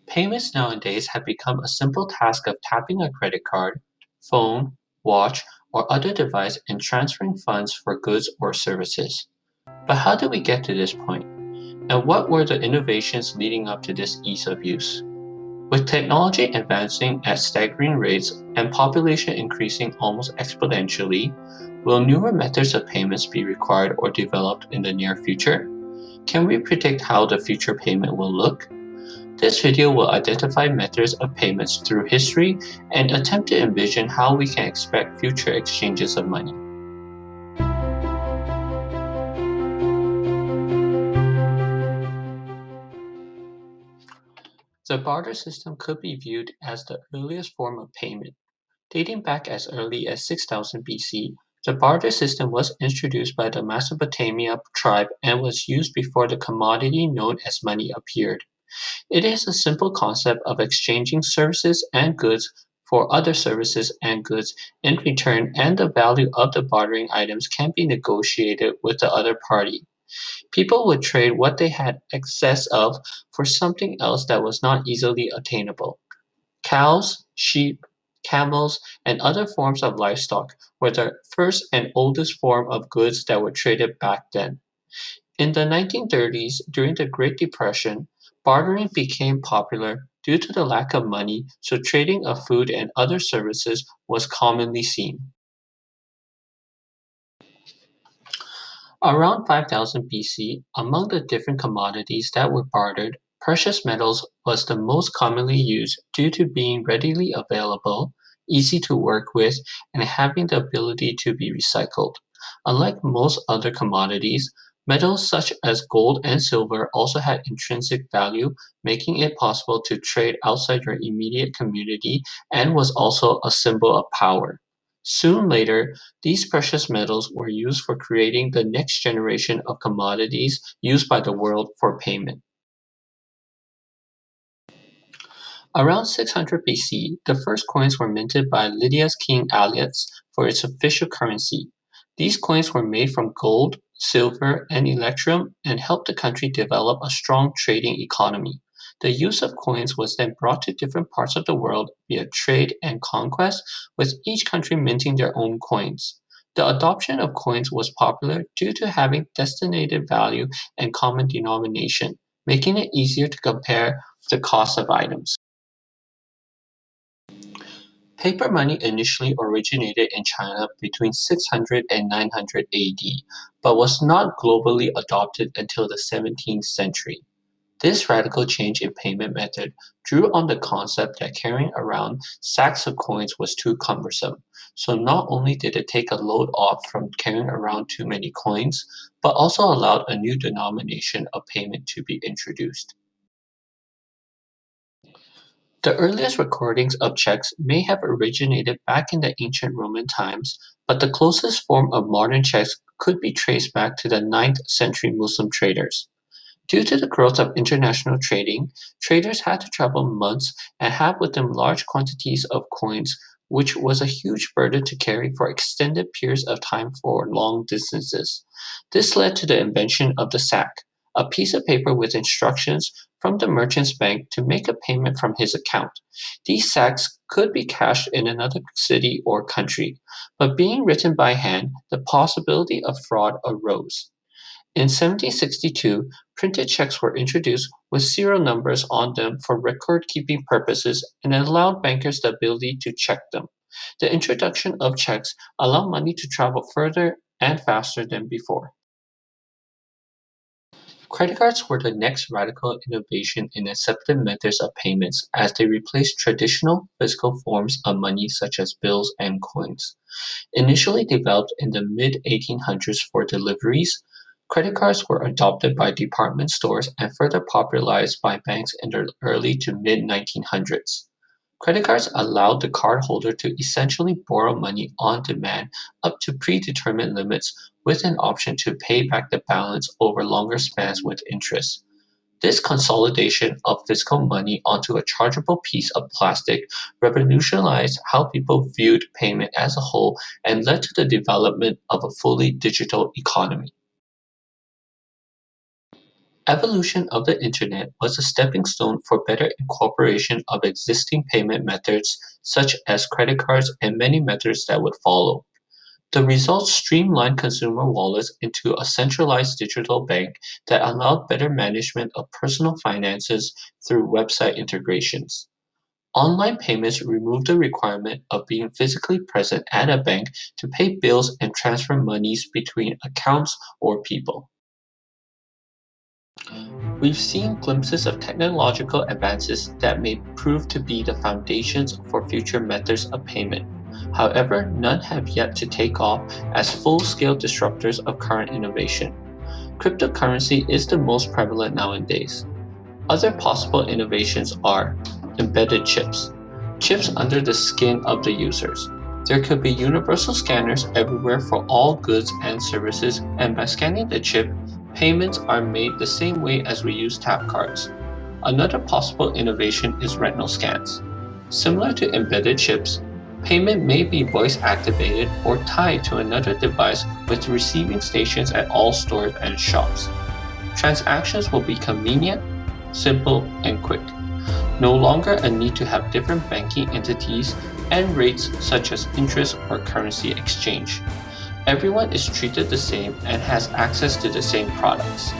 Payments nowadays have become a simple task of tapping a credit card, phone, watch, or other device and transferring funds for goods or services. But how did we get to this point? And what were the innovations leading up to this ease of use? With technology advancing at staggering rates and population increasing almost exponentially, will newer methods of payments be required or developed in the near future? Can we predict how the future payment will look? This video will identify methods of payments through history and attempt to envision how we can expect future exchanges of money. The barter system could be viewed as the earliest form of payment. Dating back as early as 6000 BC, the barter system was introduced by the Mesopotamia tribe and was used before the commodity known as money appeared. It is a simple concept of exchanging services and goods for other services and goods in return, and the value of the bartering items can be negotiated with the other party. People would trade what they had excess of for something else that was not easily attainable. Cows, sheep, camels, and other forms of livestock were the first and oldest form of goods that were traded back then. In the 1930s, during the Great Depression, bartering became popular due to the lack of money, so trading of food and other services was commonly seen. Around 5000 BC, among the different commodities that were bartered, precious metals was the most commonly used due to being readily available, easy to work with, and having the ability to be recycled. Unlike most other commodities, metals such as gold and silver also had intrinsic value, making it possible to trade outside your immediate community and was also a symbol of power. Soon later, these precious metals were used for creating the next generation of commodities used by the world for payment. Around 600 BC, the first coins were minted by Lydia's king Alex for its official currency. These coins were made from gold, silver, and electrum and helped the country develop a strong trading economy. The use of coins was then brought to different parts of the world via trade and conquest, with each country minting their own coins. The adoption of coins was popular due to having designated value and common denomination, making it easier to compare the cost of items. Paper money initially originated in China between 600 and 900 AD, but was not globally adopted until the 17th century. This radical change in payment method drew on the concept that carrying around sacks of coins was too cumbersome. So not only did it take a load off from carrying around too many coins, but also allowed a new denomination of payment to be introduced. The earliest recordings of cheques may have originated back in the ancient Roman times, but the closest form of modern cheques could be traced back to the 9th century Muslim traders. Due to the growth of international trading, traders had to travel months and have with them large quantities of coins, which was a huge burden to carry for extended periods of time for long distances. This led to the invention of the sack, a piece of paper with instructions from the merchant's bank to make a payment from his account. These sacks could be cashed in another city or country, but being written by hand, the possibility of fraud arose. In 1762, printed checks were introduced with serial numbers on them for record-keeping purposes and allowed bankers the ability to check them. The introduction of checks allowed money to travel further and faster than before. Credit cards were the next radical innovation in accepted methods of payments as they replaced traditional physical forms of money such as bills and coins. Initially developed in the mid 1800s for deliveries, credit cards were adopted by department stores and further popularized by banks in the early to mid 1900s. Credit cards allowed the cardholder to essentially borrow money on demand up to predetermined limits with an option to pay back the balance over longer spans with interest. This consolidation of physical money onto a chargeable piece of plastic revolutionized how people viewed payment as a whole and led to the development of a fully digital economy. Evolution of the internet was a stepping stone for better incorporation of existing payment methods such as credit cards and many methods that would follow. The results streamlined consumer wallets into a centralized digital bank that allowed better management of personal finances through website integrations. Online payments removed the requirement of being physically present at a bank to pay bills and transfer monies between accounts or people. We've seen glimpses of technological advances that may prove to be the foundations for future methods of payment. However, none have yet to take off as full scale disruptors of current innovation. Cryptocurrency is the most prevalent nowadays. Other possible innovations are embedded chips, chips under the skin of the users. There could be universal scanners everywhere for all goods and services, and by scanning the chip, payments are made the same way as we use tap cards. Another possible innovation is retinal scans. Similar to embedded chips, payment may be voice activated or tied to another device with receiving stations at all stores and shops. Transactions will be convenient, simple, and quick. No longer a need to have different banking entities and rates such as interest or currency exchange. Everyone is treated the same and has access to the same products.